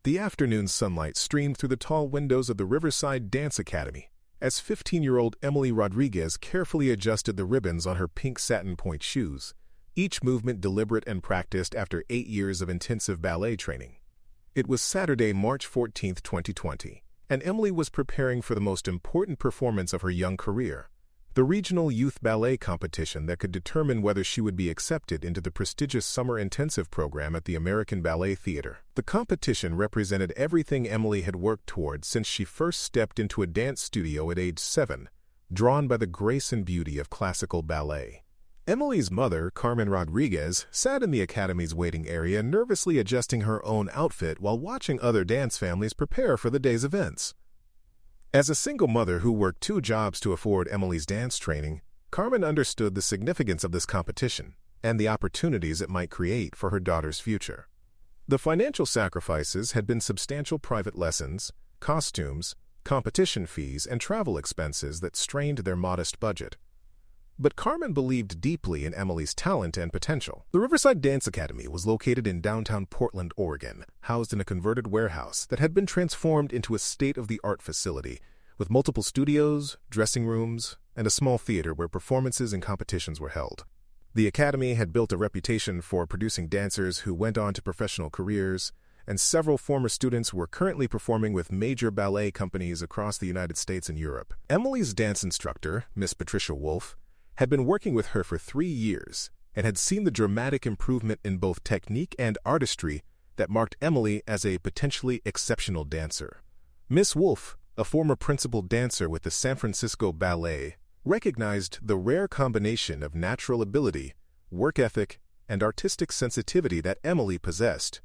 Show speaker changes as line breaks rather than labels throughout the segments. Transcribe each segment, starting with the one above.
The afternoon sunlight streamed through the tall windows of the Riverside Dance Academy as 15-year-old Emily Rodriguez carefully adjusted the ribbons on her pink satin point shoes, each movement deliberate and practiced after 8 years of intensive ballet training. It was Saturday, March 14, 2020, and Emily was preparing for the most important performance of her young career, the regional youth ballet competition that could determine whether she would be accepted into the prestigious summer intensive program at the American Ballet Theater. The competition represented everything Emily had worked toward since she first stepped into a dance studio at age 7, drawn by the grace and beauty of classical ballet. Emily's mother, Carmen Rodriguez, sat in the Academy's waiting area nervously adjusting her own outfit while watching other dance families prepare for the day's events. As a single mother who worked 2 jobs to afford Emily's dance training, Carmen understood the significance of this competition and the opportunities it might create for her daughter's future. The financial sacrifices had been substantial private lessons, costumes, competition fees, and travel expenses that strained their modest budget. But Carmen believed deeply in Emily's talent and potential. The Riverside Dance Academy was located in downtown Portland, Oregon, housed in a converted warehouse that had been transformed into a state-of-the-art facility, with multiple studios, dressing rooms, and a small theater where performances and competitions were held. The Academy had built a reputation for producing dancers who went on to professional careers, and several former students were currently performing with major ballet companies across the United States and Europe. Emily's dance instructor, Miss Patricia Wolfe, had been working with her for 3 years and had seen the dramatic improvement in both technique and artistry that marked Emily as a potentially exceptional dancer. Miss Wolfe, a former principal dancer with the San Francisco Ballet, recognized the rare combination of natural ability, work ethic, and artistic sensitivity that Emily possessed,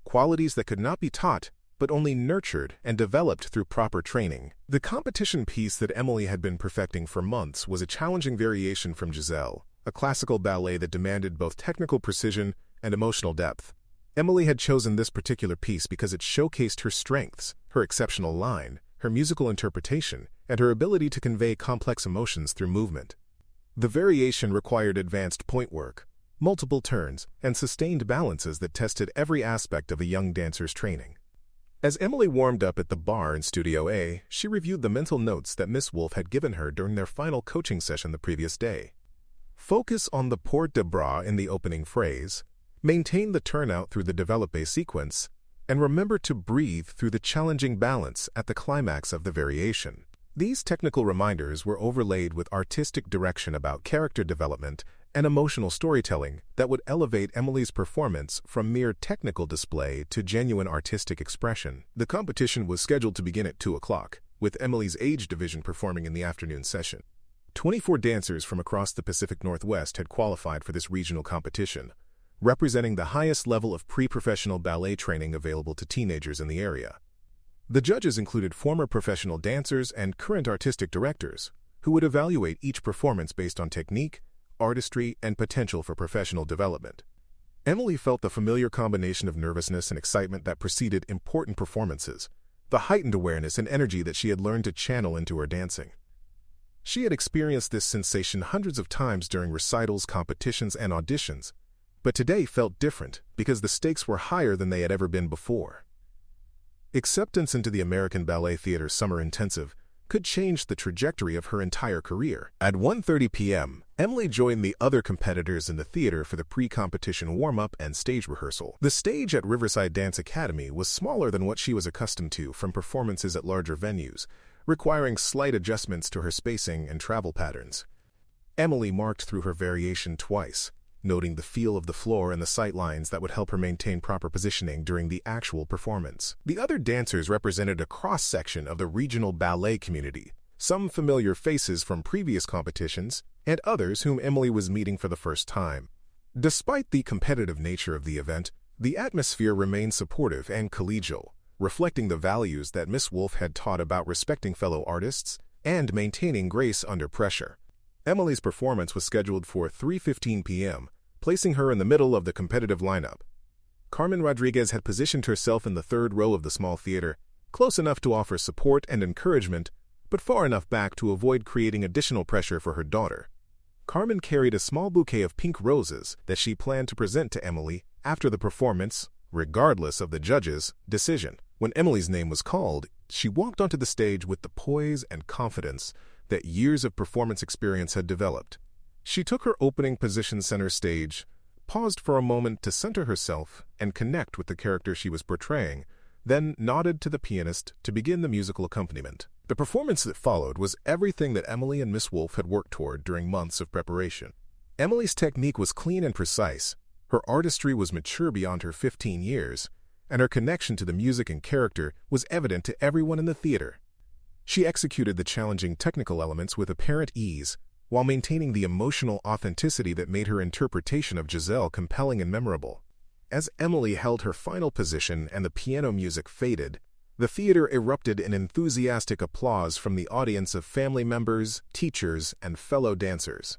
qualities that could not be taught but only nurtured and developed through proper training. The competition piece that Emily had been perfecting for months was a challenging variation from Giselle, a classical ballet that demanded both technical precision and emotional depth. Emily had chosen this particular piece because it showcased her strengths, her exceptional line, her musical interpretation, and her ability to convey complex emotions through movement. The variation required advanced point work, multiple turns, and sustained balances that tested every aspect of a young dancer's training. As Emily warmed up at the bar in Studio A, she reviewed the mental notes that Miss Wolfe had given her during their final coaching session the previous day. Focus on the port de bras in the opening phrase, maintain the turnout through the développé sequence, and remember to breathe through the challenging balance at the climax of the variation. These technical reminders were overlaid with artistic direction about character development and emotional storytelling that would elevate Emily's performance from mere technical display to genuine artistic expression. The competition was scheduled to begin at 2 o'clock, with Emily's age division performing in the afternoon session. 24 dancers from across the Pacific Northwest had qualified for this regional competition, representing the highest level of pre-professional ballet training available to teenagers in the area. The judges included former professional dancers and current artistic directors, who would evaluate each performance based on technique, artistry, and potential for professional development. Emily felt the familiar combination of nervousness and excitement that preceded important performances, the heightened awareness and energy that she had learned to channel into her dancing. She had experienced this sensation hundreds of times during recitals, competitions, and auditions, but today felt different because the stakes were higher than they had ever been before. Acceptance into the American Ballet Theater Summer Intensive could change the trajectory of her entire career. At 1:30 p.m., Emily joined the other competitors in the theater for the pre-competition warm-up and stage rehearsal. The stage at Riverside Dance Academy was smaller than what she was accustomed to from performances at larger venues, requiring slight adjustments to her spacing and travel patterns. Emily marked through her variation twice, noting the feel of the floor and the sight lines that would help her maintain proper positioning during the actual performance. The other dancers represented a cross-section of the regional ballet community, some familiar faces from previous competitions, and others whom Emily was meeting for the first time. Despite the competitive nature of the event, the atmosphere remained supportive and collegial, reflecting the values that Miss Wolfe had taught about respecting fellow artists and maintaining grace under pressure. Emily's performance was scheduled for 3:15 p.m., placing her in the middle of the competitive lineup. Carmen Rodriguez had positioned herself in the third row of the small theater, close enough to offer support and encouragement, but far enough back to avoid creating additional pressure for her daughter. Carmen carried a small bouquet of pink roses that she planned to present to Emily after the performance regardless of the judge's decision. When Emily's name was called, she walked onto the stage with the poise and confidence that years of performance experience had developed. She took her opening position center stage, paused for a moment to center herself and connect with the character she was portraying, then nodded to the pianist to begin the musical accompaniment. The performance that followed was everything that Emily and Miss Wolf had worked toward during months of preparation. Emily's technique was clean and precise, her artistry was mature beyond her 15 years, and her connection to the music and character was evident to everyone in the theater. She executed the challenging technical elements with apparent ease, while maintaining the emotional authenticity that made her interpretation of Giselle compelling and memorable. As Emily held her final position and the piano music faded, the theater erupted in enthusiastic applause from the audience of family members, teachers, and fellow dancers.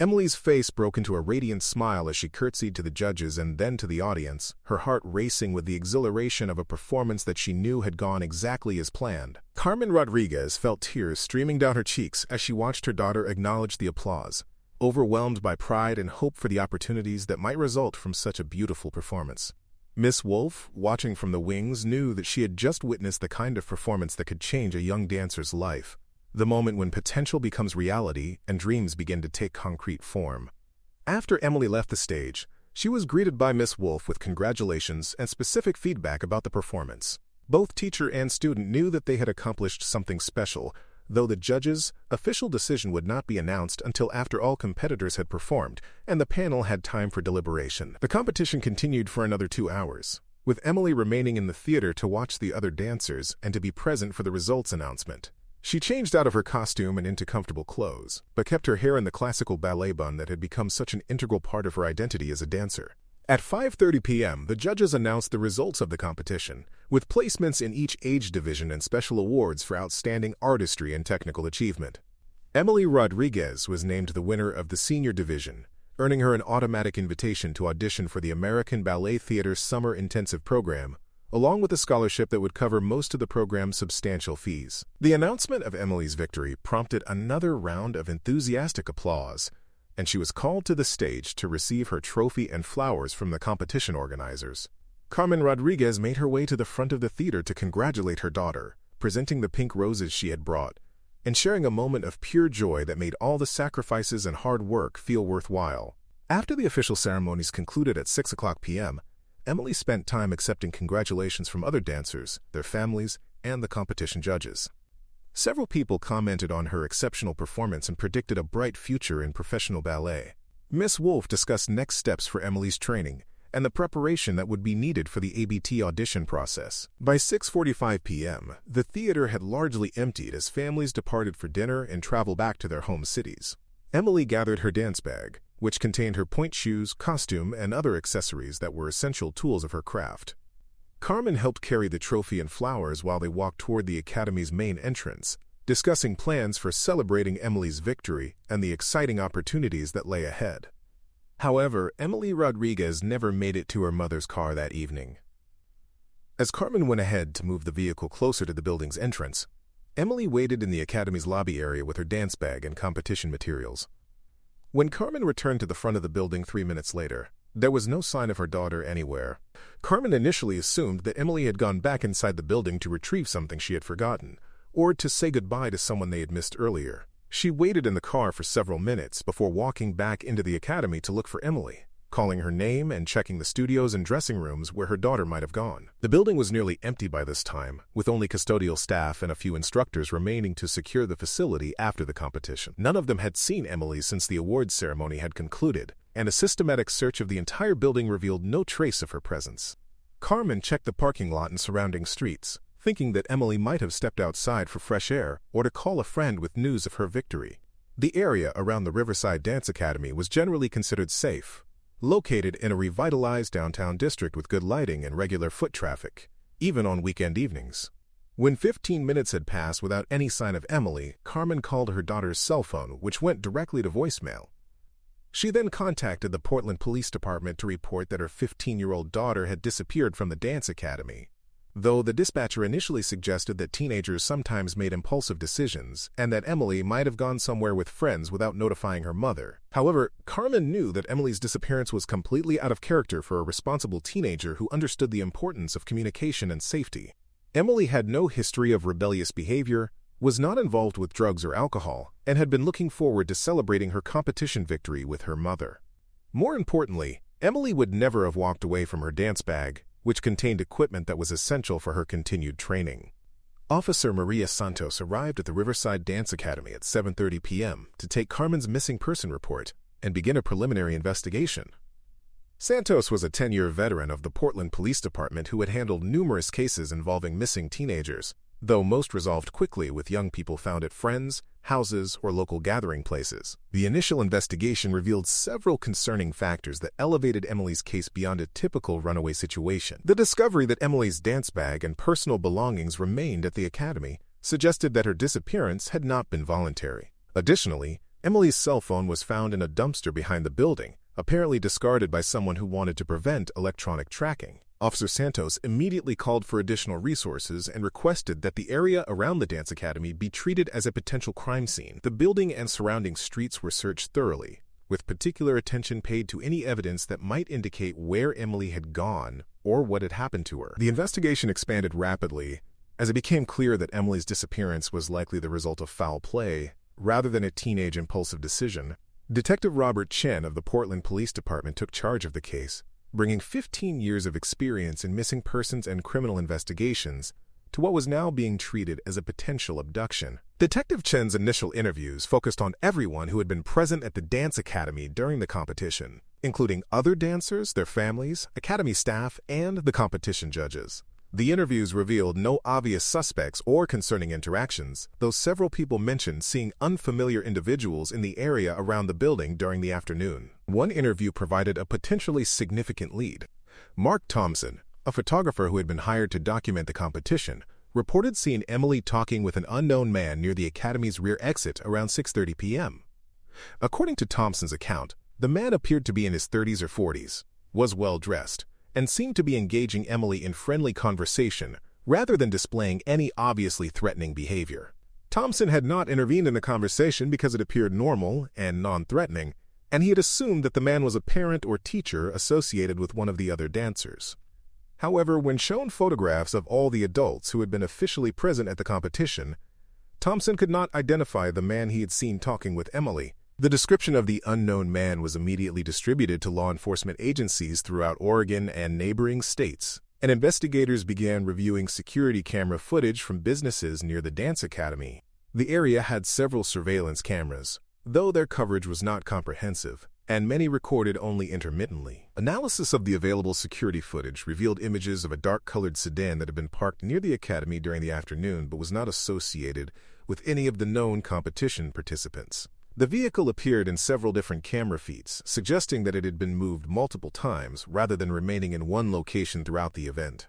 Emily's face broke into a radiant smile as she curtsied to the judges and then to the audience, her heart racing with the exhilaration of a performance that she knew had gone exactly as planned. Carmen Rodriguez felt tears streaming down her cheeks as she watched her daughter acknowledge the applause, overwhelmed by pride and hope for the opportunities that might result from such a beautiful performance. Miss Wolf, watching from the wings, knew that she had just witnessed the kind of performance that could change a young dancer's life, the moment when potential becomes reality and dreams begin to take concrete form. After Emily left the stage, she was greeted by Miss Wolf with congratulations and specific feedback about the performance. Both teacher and student knew that they had accomplished something special, though the judge's official decision would not be announced until after all competitors had performed and the panel had time for deliberation. The competition continued for another 2 hours, with Emily remaining in the theater to watch the other dancers and to be present for the results announcement. She changed out of her costume and into comfortable clothes, but kept her hair in the classical ballet bun that had become such an integral part of her identity as a dancer. At 5:30 p.m., the judges announced the results of the competition, with placements in each age division and special awards for outstanding artistry and technical achievement. Emily Rodriguez was named the winner of the senior division, earning her an automatic invitation to audition for the American Ballet Theater's Summer Intensive Program, along with a scholarship that would cover most of the program's substantial fees. The announcement of Emily's victory prompted another round of enthusiastic applause, and she was called to the stage to receive her trophy and flowers from the competition organizers. Carmen Rodriguez made her way to the front of the theater to congratulate her daughter, presenting the pink roses she had brought, and sharing a moment of pure joy that made all the sacrifices and hard work feel worthwhile. After the official ceremonies concluded at 6:00 p.m., Emily spent time accepting congratulations from other dancers, their families, and the competition judges. Several people commented on her exceptional performance and predicted a bright future in professional ballet. Miss Wolf discussed next steps for Emily's training and the preparation that would be needed for the ABT audition process. By 6:45 p.m., the theater had largely emptied as families departed for dinner and traveled back to their home cities. Emily gathered her dance bag, which contained her pointe shoes, costume, and other accessories that were essential tools of her craft. Carmen helped carry the trophy and flowers while they walked toward the Academy's main entrance, discussing plans for celebrating Emily's victory and the exciting opportunities that lay ahead. However, Emily Rodriguez never made it to her mother's car that evening. As Carmen went ahead to move the vehicle closer to the building's entrance, Emily waited in the Academy's lobby area with her dance bag and competition materials. When Carmen returned to the front of the building 3 minutes later, there was no sign of her daughter anywhere. Carmen initially assumed that Emily had gone back inside the building to retrieve something she had forgotten, or to say goodbye to someone they had missed earlier. She waited in the car for several minutes before walking back into the academy to look for Emily, calling her name and checking the studios and dressing rooms where her daughter might have gone. The building was nearly empty by this time, with only custodial staff and a few instructors remaining to secure the facility after the competition. None of them had seen Emily since the awards ceremony had concluded, and a systematic search of the entire building revealed no trace of her presence. Carmen checked the parking lot and surrounding streets, thinking that Emily might have stepped outside for fresh air or to call a friend with news of her victory. The area around the Riverside Dance Academy was generally considered safe, located in a revitalized downtown district with good lighting and regular foot traffic, even on weekend evenings. When 15 minutes had passed without any sign of Emily, Carmen called her daughter's cell phone, which went directly to voicemail. She then contacted the Portland Police Department to report that her 15-year-old daughter had disappeared from the dance academy. though the dispatcher initially suggested that teenagers sometimes made impulsive decisions and that Emily might have gone somewhere with friends without notifying her mother. However, Carmen knew that Emily's disappearance was completely out of character for a responsible teenager who understood the importance of communication and safety. Emily had no history of rebellious behavior, was not involved with drugs or alcohol, and had been looking forward to celebrating her competition victory with her mother. More importantly, Emily would never have walked away from her dance bag, which contained equipment that was essential for her continued training. Officer Maria Santos arrived at the Riverside Dance Academy at 7:30 p.m. to take Carmen's missing person report and begin a preliminary investigation. Santos was a 10-year veteran of the Portland Police Department who had handled numerous cases involving missing teenagers, though most resolved quickly with young people found at friends, houses, or local gathering places. The initial investigation revealed several concerning factors that elevated Emily's case beyond a typical runaway situation. The discovery that Emily's dance bag and personal belongings remained at the academy suggested that her disappearance had not been voluntary. Additionally, Emily's cell phone was found in a dumpster behind the building, apparently discarded by someone who wanted to prevent electronic tracking. Officer Santos immediately called for additional resources and requested that the area around the dance academy be treated as a potential crime scene. The building and surrounding streets were searched thoroughly, with particular attention paid to any evidence that might indicate where Emily had gone or what had happened to her. The investigation expanded rapidly, as it became clear that Emily's disappearance was likely the result of foul play, rather than a teenage impulsive decision. Detective Robert Chen of the Portland Police Department took charge of the case, bringing 15 years of experience in missing persons and criminal investigations to what was now being treated as a potential abduction. Detective Chen's initial interviews focused on everyone who had been present at the dance academy during the competition, including other dancers, their families, academy staff, and the competition judges. The interviews revealed no obvious suspects or concerning interactions, though several people mentioned seeing unfamiliar individuals in the area around the building during the afternoon. One interview provided a potentially significant lead. Mark Thompson, a photographer who had been hired to document the competition, reported seeing Emily talking with an unknown man near the academy's rear exit around 6:30 p.m. According to Thompson's account, the man appeared to be in his 30s or 40s, was well-dressed, and seemed to be engaging Emily in friendly conversation rather than displaying any obviously threatening behavior. Thompson had not intervened in the conversation because it appeared normal and non-threatening, and he had assumed that the man was a parent or teacher associated with one of the other dancers. However, when shown photographs of all the adults who had been officially present at the competition, Thompson could not identify the man he had seen talking with Emily. The description of the unknown man was immediately distributed to law enforcement agencies throughout Oregon and neighboring states, and investigators began reviewing security camera footage from businesses near the dance academy. The area had several surveillance cameras, though their coverage was not comprehensive, and many recorded only intermittently. Analysis of the available security footage revealed images of a dark-colored sedan that had been parked near the academy during the afternoon but was not associated with any of the known competition participants. The vehicle appeared in several different camera feeds, suggesting that it had been moved multiple times rather than remaining in one location throughout the event.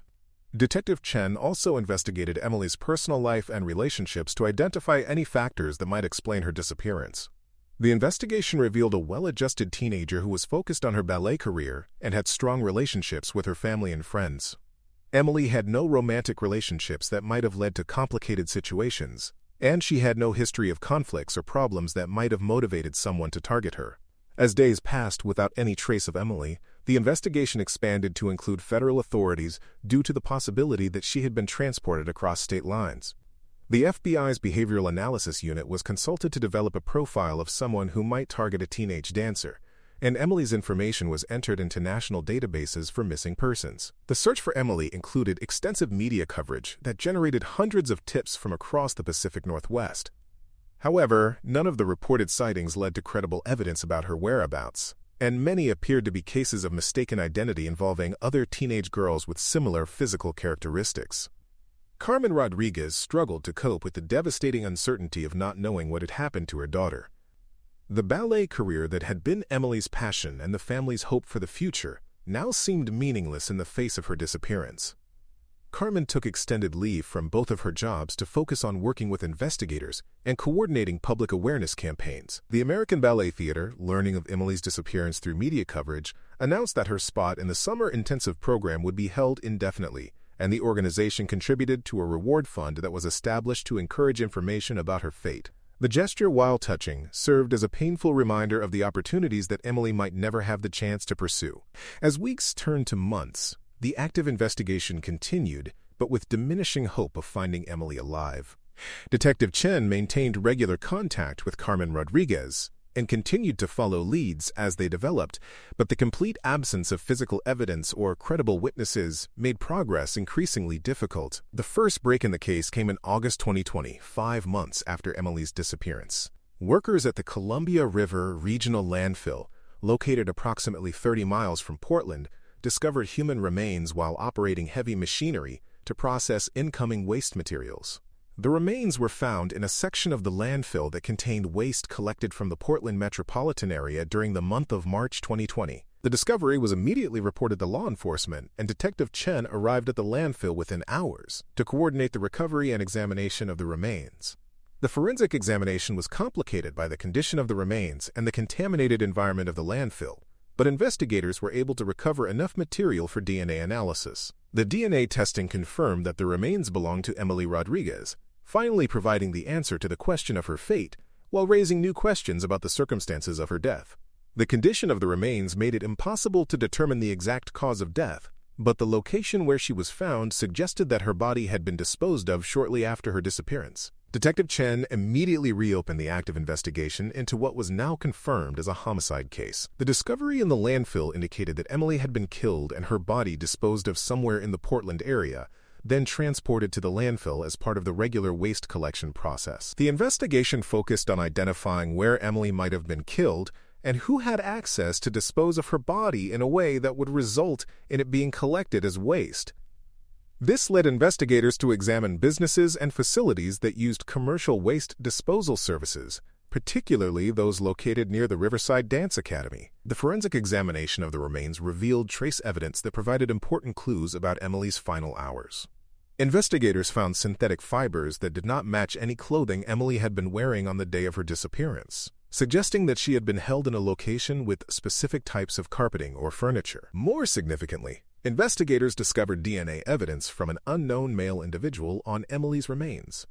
Detective Chen also investigated Emily's personal life and relationships to identify any factors that might explain her disappearance. The investigation revealed a well-adjusted teenager who was focused on her ballet career and had strong relationships with her family and friends. Emily had no romantic relationships that might have led to complicated situations, and she had no history of conflicts or problems that might have motivated someone to target her. As days passed without any trace of Emily, the investigation expanded to include federal authorities due to the possibility that she had been transported across state lines. The FBI's Behavioral Analysis Unit was consulted to develop a profile of someone who might target a teenage dancer, and Emily's information was entered into national databases for missing persons. The search for Emily included extensive media coverage that generated hundreds of tips from across the Pacific Northwest. However, none of the reported sightings led to credible evidence about her whereabouts, and many appeared to be cases of mistaken identity involving other teenage girls with similar physical characteristics. Carmen Rodriguez struggled to cope with the devastating uncertainty of not knowing what had happened to her daughter. The ballet career that had been Emily's passion and the family's hope for the future now seemed meaningless in the face of her disappearance. Carmen took extended leave from both of her jobs to focus on working with investigators and coordinating public awareness campaigns. The American Ballet Theater, learning of Emily's disappearance through media coverage, announced that her spot in the summer intensive program would be held indefinitely, and the organization contributed to a reward fund that was established to encourage information about her fate. The gesture, while touching, served as a painful reminder of the opportunities that Emily might never have the chance to pursue. As weeks turned to months, the active investigation continued, but with diminishing hope of finding Emily alive. Detective Chen maintained regular contact with Carmen Rodriguez and continued to follow leads as they developed, but the complete absence of physical evidence or credible witnesses made progress increasingly difficult. The first break in the case came in August 2020, 5 months after Emily's disappearance. Workers at the Columbia River Regional Landfill, located approximately 30 miles from Portland, discovered human remains while operating heavy machinery to process incoming waste materials. The remains were found in a section of the landfill that contained waste collected from the Portland metropolitan area during the month of March 2020. The discovery was immediately reported to law enforcement, and Detective Chen arrived at the landfill within hours to coordinate the recovery and examination of the remains. The forensic examination was complicated by the condition of the remains and the contaminated environment of the landfill, but investigators were able to recover enough material for DNA analysis. The DNA testing confirmed that the remains belonged to Emily Rodriguez, finally providing the answer to the question of her fate, while raising new questions about the circumstances of her death. The condition of the remains made it impossible to determine the exact cause of death, but the location where she was found suggested that her body had been disposed of shortly after her disappearance. Detective Chen immediately reopened the active investigation into what was now confirmed as a homicide case. The discovery in the landfill indicated that Emily had been killed and her body disposed of somewhere in the Portland area, then transported to the landfill as part of the regular waste collection process. The investigation focused on identifying where Emily might have been killed and who had access to dispose of her body in a way that would result in it being collected as waste. This led investigators to examine businesses and facilities that used commercial waste disposal services, particularly those located near the Riverside Dance Academy. The forensic examination of the remains revealed trace evidence that provided important clues about Emily's final hours. Investigators found synthetic fibers that did not match any clothing Emily had been wearing on the day of her disappearance, suggesting that she had been held in a location with specific types of carpeting or furniture. More significantly, investigators discovered DNA evidence from an unknown male individual on Emily's remains.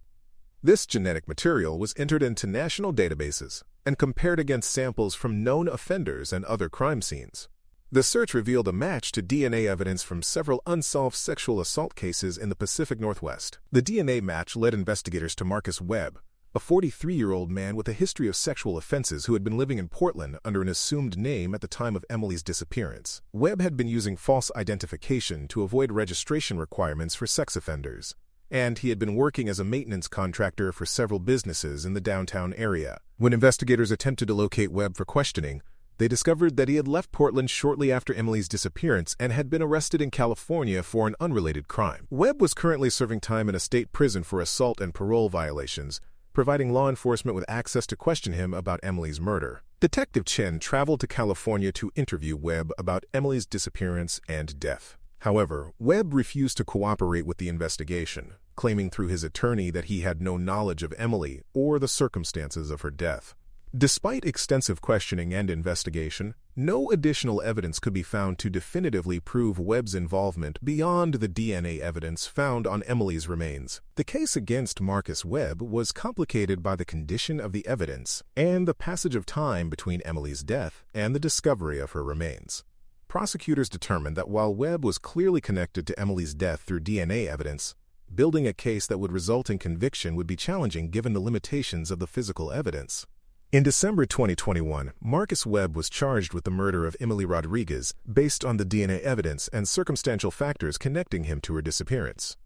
This genetic material was entered into national databases and compared against samples from known offenders and other crime scenes. The search revealed a match to DNA evidence from several unsolved sexual assault cases in the Pacific Northwest. The DNA match led investigators to Marcus Webb, a 43-year-old man with a history of sexual offenses who had been living in Portland under an assumed name at the time of Emily's disappearance. Webb had been using false identification to avoid registration requirements for sex offenders, and he had been working as a maintenance contractor for several businesses in the downtown area. When investigators attempted to locate Webb for questioning, they discovered that he had left Portland shortly after Emily's disappearance and had been arrested in California for an unrelated crime. Webb was currently serving time in a state prison for assault and parole violations, providing law enforcement with access to question him about Emily's murder. Detective Chen traveled to California to interview Webb about Emily's disappearance and death. However, Webb refused to cooperate with the investigation, claiming through his attorney that he had no knowledge of Emily or the circumstances of her death. Despite extensive questioning and investigation, no additional evidence could be found to definitively prove Webb's involvement beyond the DNA evidence found on Emily's remains. The case against Marcus Webb was complicated by the condition of the evidence and the passage of time between Emily's death and the discovery of her remains. Prosecutors determined that while Webb was clearly connected to Emily's death through DNA evidence, building a case that would result in conviction would be challenging given the limitations of the physical evidence. In December 2021, Marcus Webb was charged with the murder of Emily Rodriguez based on the DNA evidence and circumstantial factors connecting him to her disappearance.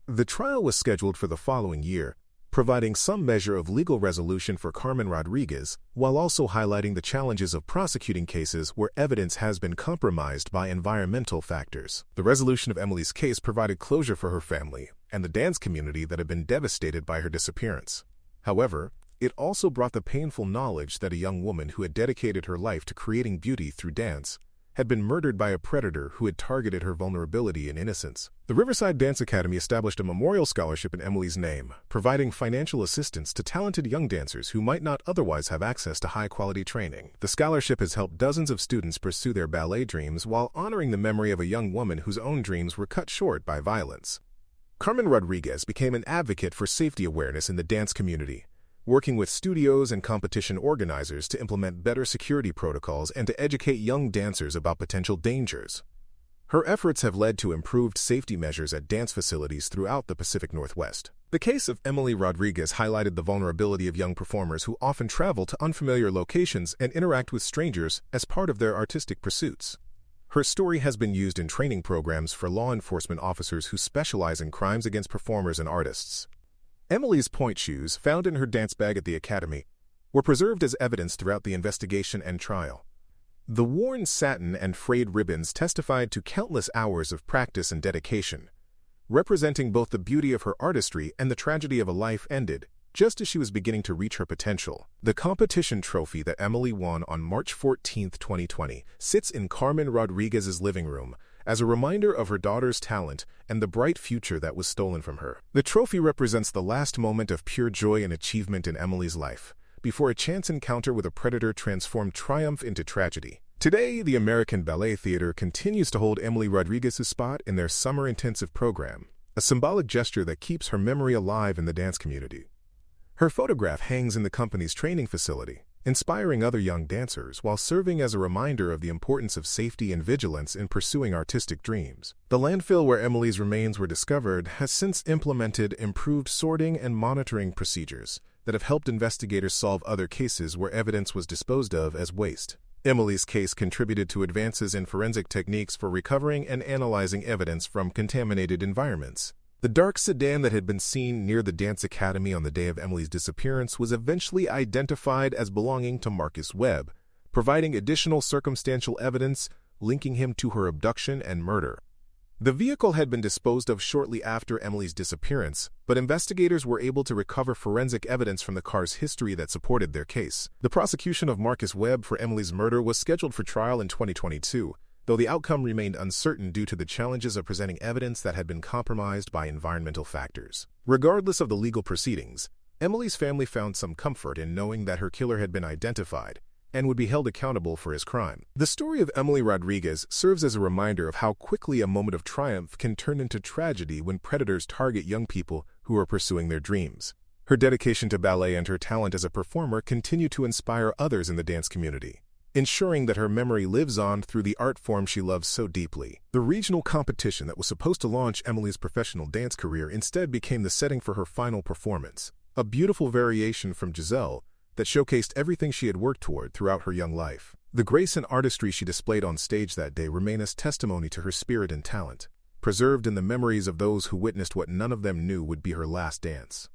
The trial was scheduled for the following year, providing some measure of legal resolution for Carmen Rodriguez, while also highlighting the challenges of prosecuting cases where evidence has been compromised by environmental factors. The resolution of Emily's case provided closure for her family and the dance community that had been devastated by her disappearance. However, it also brought the painful knowledge that a young woman who had dedicated her life to creating beauty through dance had been murdered by a predator who had targeted her vulnerability and innocence. The Riverside Dance Academy established a memorial scholarship in Emily's name, providing financial assistance to talented young dancers who might not otherwise have access to high-quality training. The scholarship has helped dozens of students pursue their ballet dreams while honoring the memory of a young woman whose own dreams were cut short by violence. Carmen Rodriguez became an advocate for safety awareness in the dance community, working with studios and competition organizers to implement better security protocols and to educate young dancers about potential dangers. Her efforts have led to improved safety measures at dance facilities throughout the Pacific Northwest. The case of Emily Rodriguez highlighted the vulnerability of young performers who often travel to unfamiliar locations and interact with strangers as part of their artistic pursuits. Her story has been used in training programs for law enforcement officers who specialize in crimes against performers and artists. Emily's pointe shoes, found in her dance bag at the academy, were preserved as evidence throughout the investigation and trial. The worn satin and frayed ribbons testified to countless hours of practice and dedication, representing both the beauty of her artistry and the tragedy of a life ended just as she was beginning to reach her potential. The competition trophy that Emily won on March 14, 2020, sits in Carmen Rodriguez's living room as a reminder of her daughter's talent and the bright future that was stolen from her. The trophy represents the last moment of pure joy and achievement in Emily's life, before a chance encounter with a predator transformed triumph into tragedy. Today, the American Ballet Theater continues to hold Emily Rodriguez's spot in their summer intensive program, a symbolic gesture that keeps her memory alive in the dance community. Her photograph hangs in the company's training facility, inspiring other young dancers while serving as a reminder of the importance of safety and vigilance in pursuing artistic dreams. The landfill where Emily's remains were discovered has since implemented improved sorting and monitoring procedures that have helped investigators solve other cases where evidence was disposed of as waste. Emily's case contributed to advances in forensic techniques for recovering and analyzing evidence from contaminated environments. The dark sedan that had been seen near the dance academy on the day of Emily's disappearance was eventually identified as belonging to Marcus Webb, providing additional circumstantial evidence linking him to her abduction and murder. The vehicle had been disposed of shortly after Emily's disappearance, but investigators were able to recover forensic evidence from the car's history that supported their case. The prosecution of Marcus Webb for Emily's murder was scheduled for trial in 2022, though the outcome remained uncertain due to the challenges of presenting evidence that had been compromised by environmental factors. Regardless of the legal proceedings, Emily's family found some comfort in knowing that her killer had been identified and would be held accountable for his crime. The story of Emily Rodriguez serves as a reminder of how quickly a moment of triumph can turn into tragedy when predators target young people who are pursuing their dreams. Her dedication to ballet and her talent as a performer continue to inspire others in the dance community, ensuring that her memory lives on through the art form she loves so deeply. The regional competition that was supposed to launch Emily's professional dance career instead became the setting for her final performance, a beautiful variation from Giselle that showcased everything she had worked toward throughout her young life. The grace and artistry she displayed on stage that day remain as testimony to her spirit and talent, preserved in the memories of those who witnessed what none of them knew would be her last dance.